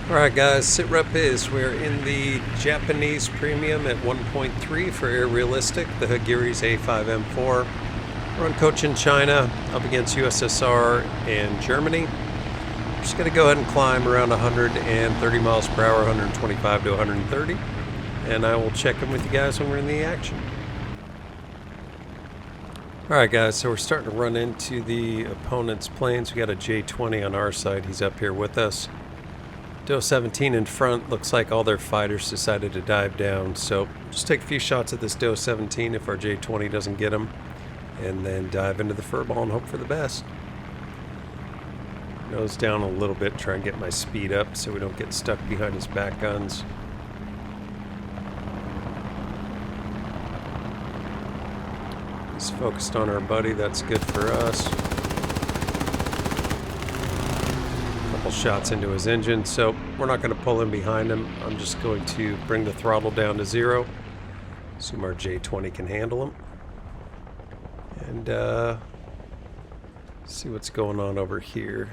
Alright guys, SitRep is. We're in the Japanese premium at 1.3 for Air Realistic, the Hagiri's A5M4. We're on coach in China, up against USSR and Germany. We're just going to go ahead and climb around 130 miles per hour, 125 to 130. And I will check in with you guys when we're in the action. Alright guys, so we're starting to run into the opponent's planes. We got a J-20 on our side, he's up here with us. Do-17 in front, looks like all their fighters decided to dive down, so just take a few shots at this Do-17 if our J-20 doesn't get them, and then dive into the furball and hope for the best. Nose down a little bit, try and get my speed up so we don't get stuck behind his back guns. He's focused on our buddy, that's good for us. Shots into his engine, so we're not going to pull in behind him. I'm just going to bring the throttle down to 0. Assume our J-20 can handle him. And see what's going on over here.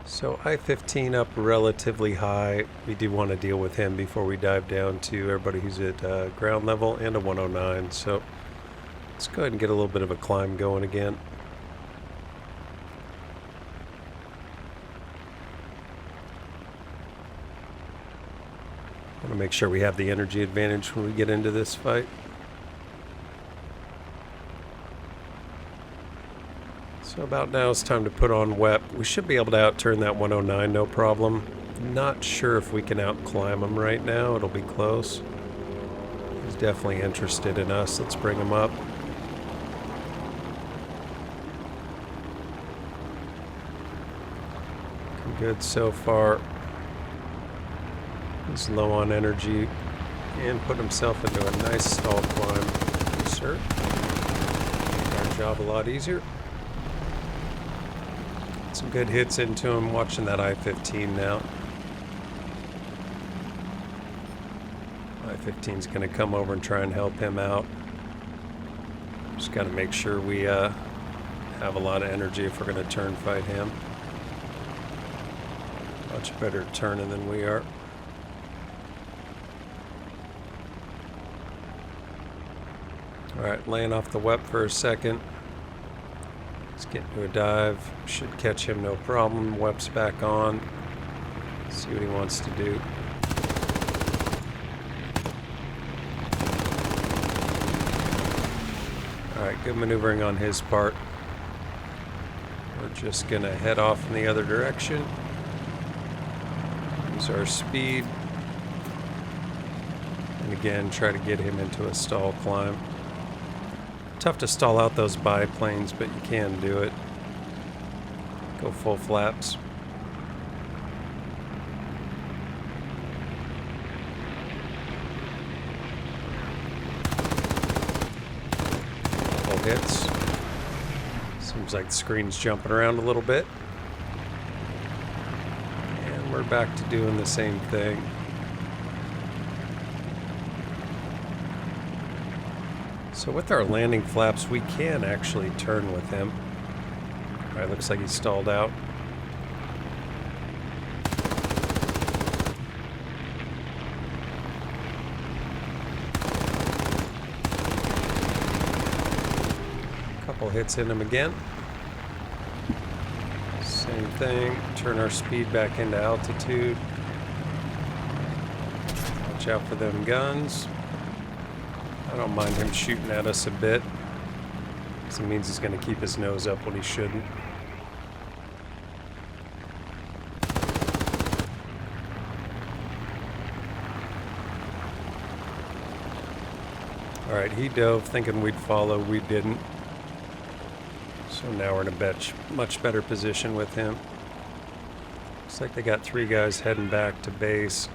So I-15 up relatively high. We do want to deal with him before we dive down to everybody who's at ground level and a 109. So let's go ahead and get a little bit of a climb going again. Want to make sure we have the energy advantage when we get into this fight. So about now it's time to put on WEP. We should be able to outturn that 109 no problem. Not sure if we can outclimb him right now. It'll be close. He's definitely interested in us. Let's bring him up. Looking good so far. He's low on energy and put himself into a nice stall climb. Yes, sir. Make our job a lot easier. Some good hits into him. Watching that I-15 now. I-15's going to come over and try and help him out. Just got to make sure we have a lot of energy if we're going to turn fight him. Much better turning than we are. Alright, laying off the WEP for a second. Let's get into a dive. Should catch him no problem. WEP's back on. See what he wants to do. Alright, good maneuvering on his part. We're just going to head off in the other direction. Use our speed. And again, try to get him into a stall climb. Tough to stall out those biplanes, but you can do it. Go full flaps. Couple hits. Seems like the screen's jumping around a little bit. And we're back to doing the same thing. So with our landing flaps, we can actually turn with him. Alright, looks like he's stalled out. Couple hits in him again. Same thing, turn our speed back into altitude. Watch out for them guns. I don't mind him shooting at us a bit, because it means he's going to keep his nose up when he shouldn't. Alright, he dove thinking we'd follow, we didn't. So now we're in a much better position with him. Looks like they got 3 guys heading back to base.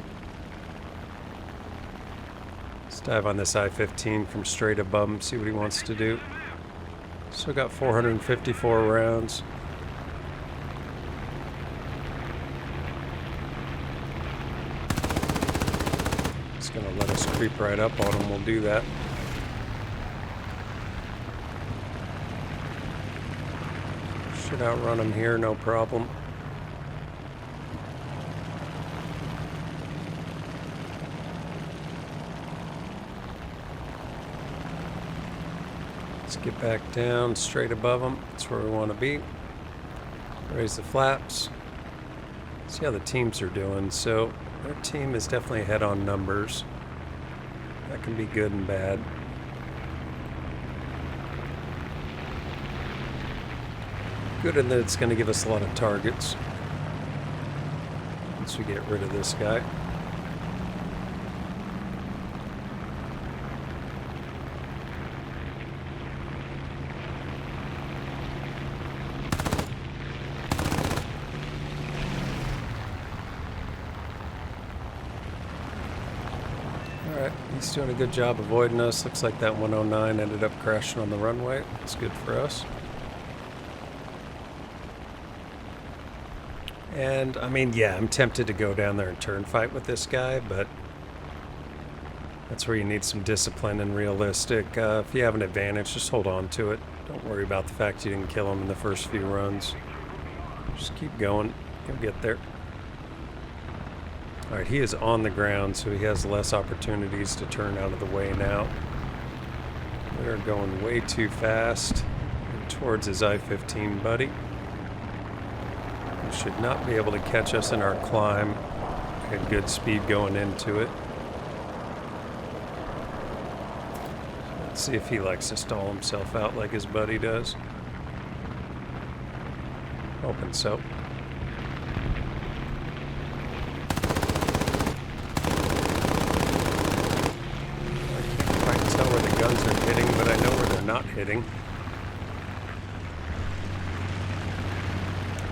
Dive on this I-15 from straight above him, see what he wants to do. Still got 454 rounds. It's going to let us creep right up on him, we'll do that. Should outrun him here, no problem. Let's get back down straight above them. That's where we want to be. Raise the flaps. See how the teams are doing. So their team is definitely ahead on numbers. That can be good and bad. Good in that it's going to give us a lot of targets once we get rid of this guy. Alright, he's doing a good job avoiding us. Looks like that 109 ended up crashing on the runway. That's good for us. And, I mean, yeah, I'm tempted to go down there and turn fight with this guy, but that's where you need some discipline and realistic. If you have an advantage, just hold on to it. Don't worry about the fact you didn't kill him in the first few runs. Just keep going. You'll get there. Alright, he is on the ground, so he has less opportunities to turn out of the way now. We're going way too fast towards his I-15 buddy. He should not be able to catch us in our climb. We had good speed going into it. Let's see if he likes to stall himself out like his buddy does. Hoping so. I can't quite tell where the guns are hitting, but I know where they're not hitting.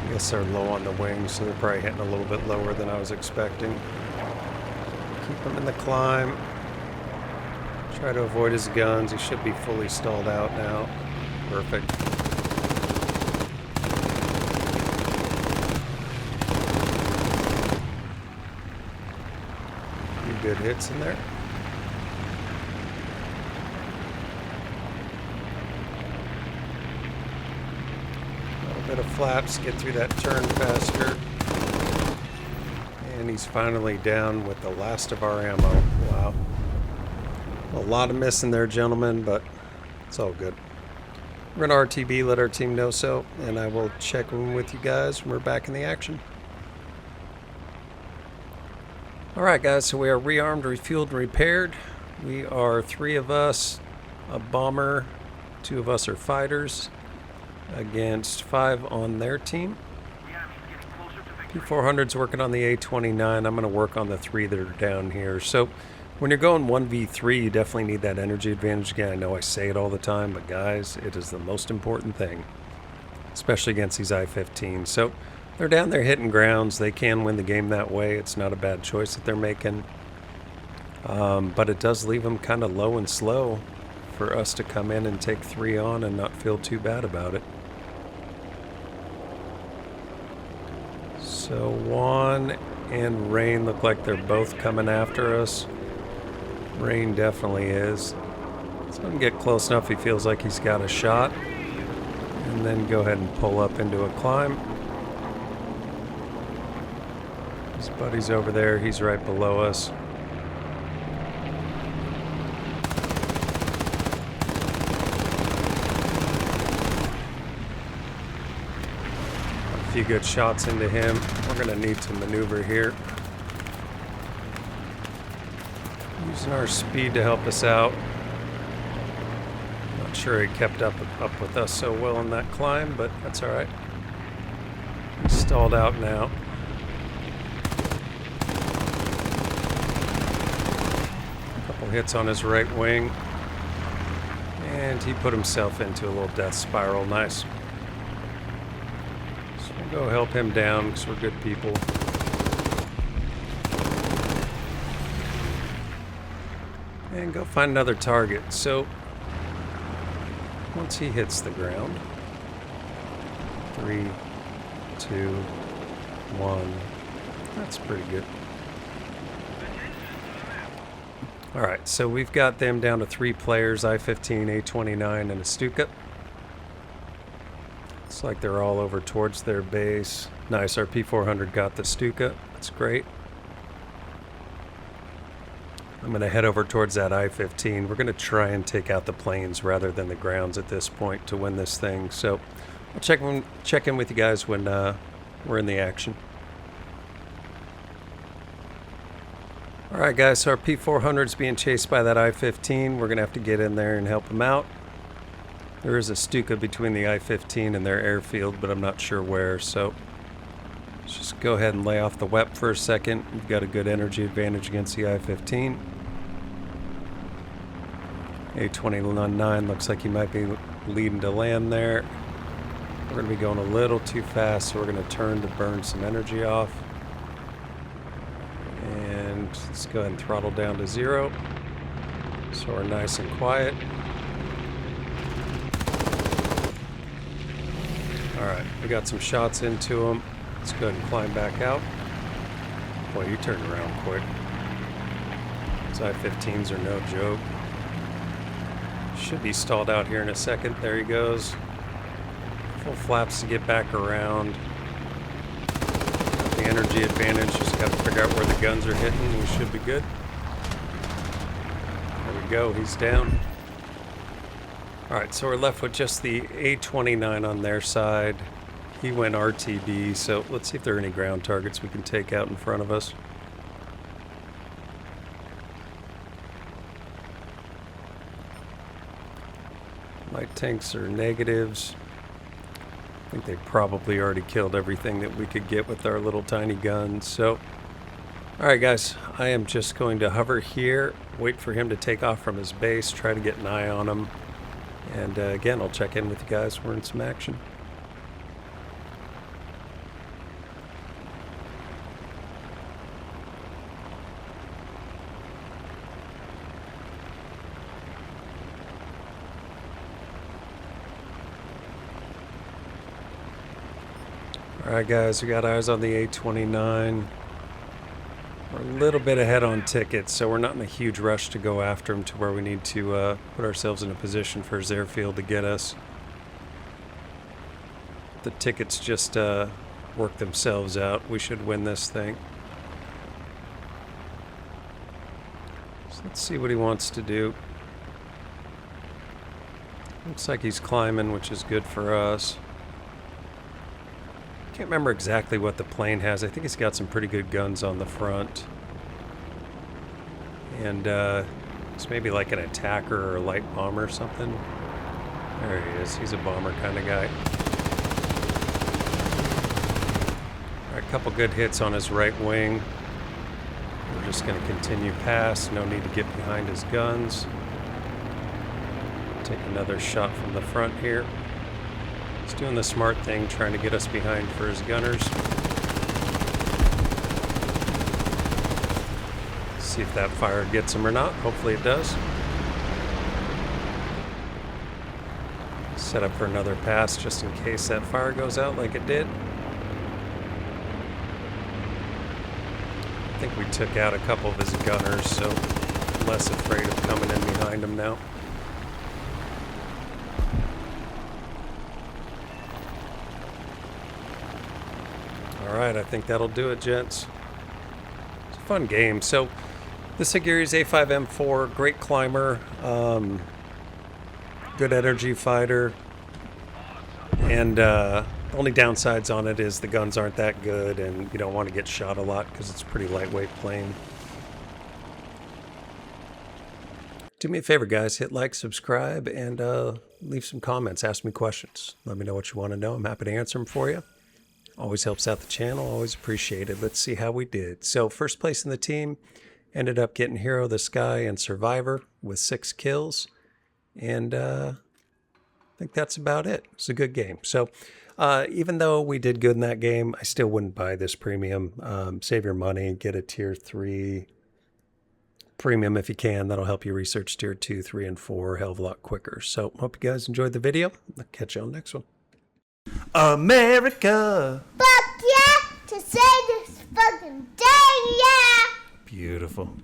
I guess they're low on the wings, so they're probably hitting a little bit lower than I was expecting. Keep him in the climb. Try to avoid his guns. He should be fully stalled out now. Perfect. Few good hits in there. Bit of flaps, get through that turn faster. And he's finally down with the last of our ammo. Wow. A lot of missing there, gentlemen, but it's all good. We're going to RTB, let our team know so, and I will check in with you guys when we're back in the action. Alright guys, so we are rearmed, refueled, and repaired. We are 3 of us, a bomber, 2 of us are fighters, against 5 on their team. P400's working on the A29. I'm going to work on the 3 that are down here. So when you're going 1v3, you definitely need that energy advantage. Again, I know I say it all the time, but guys, it is the most important thing, especially against these I-15. So they're down there hitting grounds. They can win the game that way. It's not a bad choice that they're making. But it does leave them kind of low and slow for us to come in and take 3 on and not feel too bad about it. So Juan and Rain look like they're both coming after us. Rain definitely is. Let's let him get close enough he feels like he's got a shot. And then go ahead and pull up into a climb. His buddy's over there. He's right below us. A few good shots into him. We're going to need to maneuver here. Using our speed to help us out. Not sure he kept up with us so well in that climb, but that's alright. He's stalled out now. A couple hits on his right wing. And he put himself into a little death spiral. Nice. Go help him down because we're good people. And go find another target. So once he hits the ground, 3, 2, 1. That's pretty good. Alright, so we've got them down to 3 players, I-15, A29, and a Stuka. Looks like they're all over towards their base. Nice, our P400 got the Stuka. That's great. I'm going to head over towards that I-15. We're going to try and take out the planes rather than the grounds at this point to win this thing. So I'll check in with you guys when we're in the action. Alright guys, so our P400 is being chased by that I-15. We're going to have to get in there and help him out. There is a Stuka between the I-15 and their airfield, but I'm not sure where, so let's just go ahead and lay off the WEP for a second. We've got a good energy advantage against the I-15. A2019 looks like he might be leading to land there. We're going to be going a little too fast, so we're going to turn to burn some energy off. And let's go ahead and throttle down to 0, so we're nice and quiet. Alright, we got some shots into him. Let's go ahead and climb back out. Boy, you turned around quick. These I-15s are no joke. Should be stalled out here in a second. There he goes. Full flaps to get back around. Got the energy advantage. Just got to figure out where the guns are hitting. We should be good. There we go. He's down. Alright, so we're left with just the A29 on their side. He went RTB, so let's see if there are any ground targets we can take out in front of us. Light tanks are negatives. I think they probably already killed everything that we could get with our little tiny guns. So, alright guys, I am just going to hover here, wait for him to take off from his base, try to get an eye on him. And again, I'll check in with you guys when we're in some action. Alright guys, we got eyes on the A29. We're a little bit ahead on tickets, so we're not in a huge rush to go after him to where we need to put ourselves in a position for his airfield to get us. The tickets just work themselves out. We should win this thing. So let's see what he wants to do. Looks like he's climbing, which is good for us. Can't remember exactly what the plane has. I think he's got some pretty good guns on the front. And it's maybe like an attacker or a light bomber or something. There he is. He's a bomber kind of guy. All right, a couple good hits on his right wing. We're just going to continue past. No need to get behind his guns. Take another shot from the front here. He's doing the smart thing, trying to get us behind for his gunners. See if that fire gets him or not. Hopefully it does. Set up for another pass just in case that fire goes out like it did. I think we took out a couple of his gunners, so I'm less afraid of coming in behind him now. Alright, I think that'll do it, gents. It's a fun game. So, this Hagiri's A5M4, great climber, good energy fighter, and the only downsides on it is the guns aren't that good, and you don't want to get shot a lot because it's a pretty lightweight plane. Do me a favor, guys. Hit like, subscribe, and leave some comments. Ask me questions. Let me know what you want to know. I'm happy to answer them for you. Always helps out the channel. Always appreciated. Let's see how we did. So first place in the team, ended up getting Hero of the Sky and Survivor with 6 kills. And I think that's about it. It's a good game. So even though we did good in that game, I still wouldn't buy this premium. Save your money. Get a tier 3 premium if you can. That'll help you research tier 2, 3, and 4 a hell of a lot quicker. So hope you guys enjoyed the video. I'll catch you on the next one. America! Fuck yeah! To say this fucking day, yeah! Beautiful.